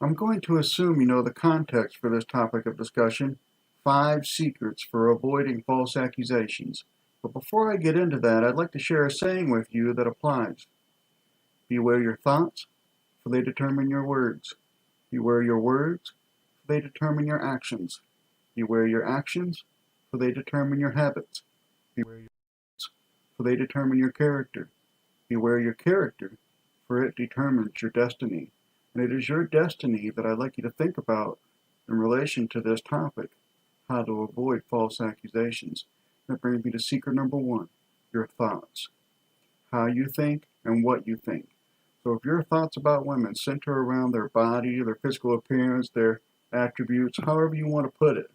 I'm going to assume you know the context for this topic of discussion, 5 secrets for avoiding false accusations. But before I get into that, I'd like to share a saying with you that applies. Beware your thoughts, for they determine your words. Beware your words, for they determine your actions. Beware your actions, for they determine your habits. Beware your habits, for they determine your character. Beware your character, for it determines your destiny. And it is your destiny that I'd like you to think about in relation to this topic, how to avoid false accusations. That brings me to secret number 1, your thoughts. How you think and what you think. So if your thoughts about women center around their body, their physical appearance, their attributes, however you want to put it,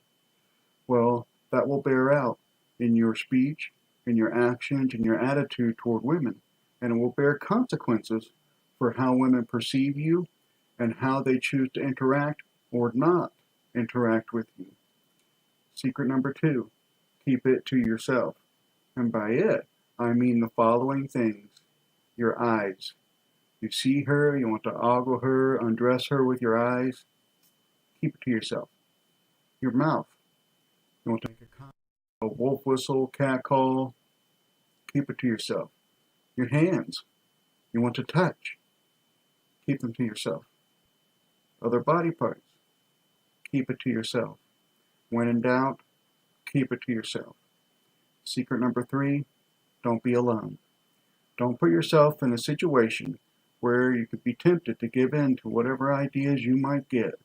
well, that will bear out in your speech, in your actions, in your attitude toward women. And it will bear consequences for how women perceive you and how they choose to interact or not interact with you. Secret number 2, keep it to yourself. And by it, I mean the following things. Your eyes. You see her, you want to ogle her, undress her with your eyes, keep it to yourself. Your mouth. You want to make a wolf whistle, cat call, keep it to yourself. Your hands. You want to touch, keep them to yourself. Other body parts, keep it to yourself. When in doubt, keep it to yourself. Secret number 3, don't be alone. Don't put yourself in a situation where you could be tempted to give in to whatever ideas you might get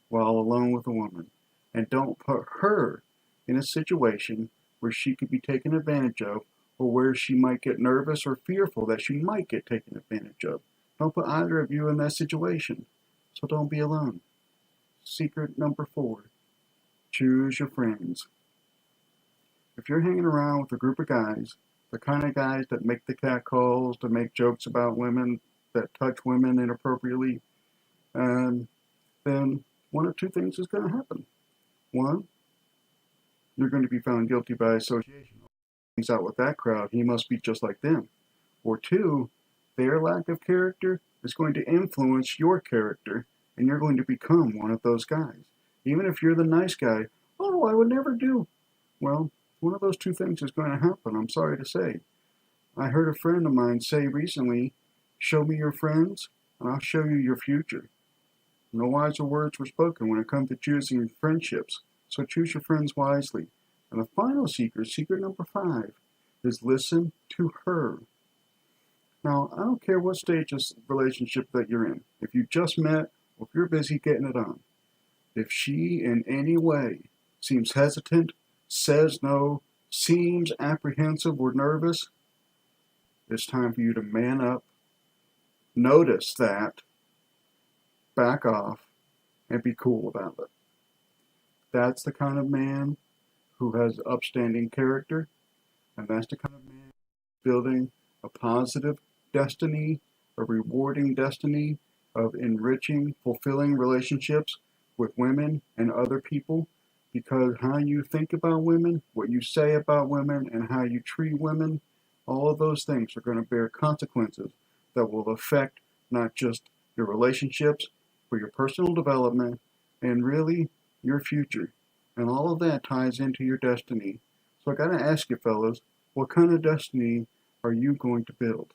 while alone with a woman. And don't put her in a situation where she could be taken advantage of or where she might get nervous or fearful that she might get taken advantage of. Don't put either of you in that situation. So don't be alone. Secret number 4, choose your friends. If you're hanging around with a group of guys, the kind of guys that make the cat calls, to make jokes about women, that touch women inappropriately, then one of 2 things is going to happen. 1, you're going to be found guilty by association. Hangs out with that crowd, he must be just like them. Or 2, their lack of character is going to influence your character, and you're going to become one of those guys. Even if you're the nice guy, oh, I would never do. Well, one of those 2 things is going to happen, I'm sorry to say. I heard a friend of mine say recently, show me your friends, and I'll show you your future. No wiser words were spoken when it comes to choosing friendships, so choose your friends wisely. And the final secret number 5, is listen to her. Now, I don't care what stage of relationship that you're in. If you just met, or if you're busy getting it on, if she in any way seems hesitant, says no, seems apprehensive or nervous, it's time for you to man up, notice that, back off, and be cool about it. That's the kind of man who has upstanding character, and that's the kind of man building a positive destiny, a rewarding destiny of enriching, fulfilling relationships with women and other people, because how you think about women, what you say about women, and how you treat women, all of those things are going to bear consequences that will affect not just your relationships, but your personal development, and really your future. And all of that ties into your destiny. So I got to ask you, fellas, what kind of destiny are you going to build?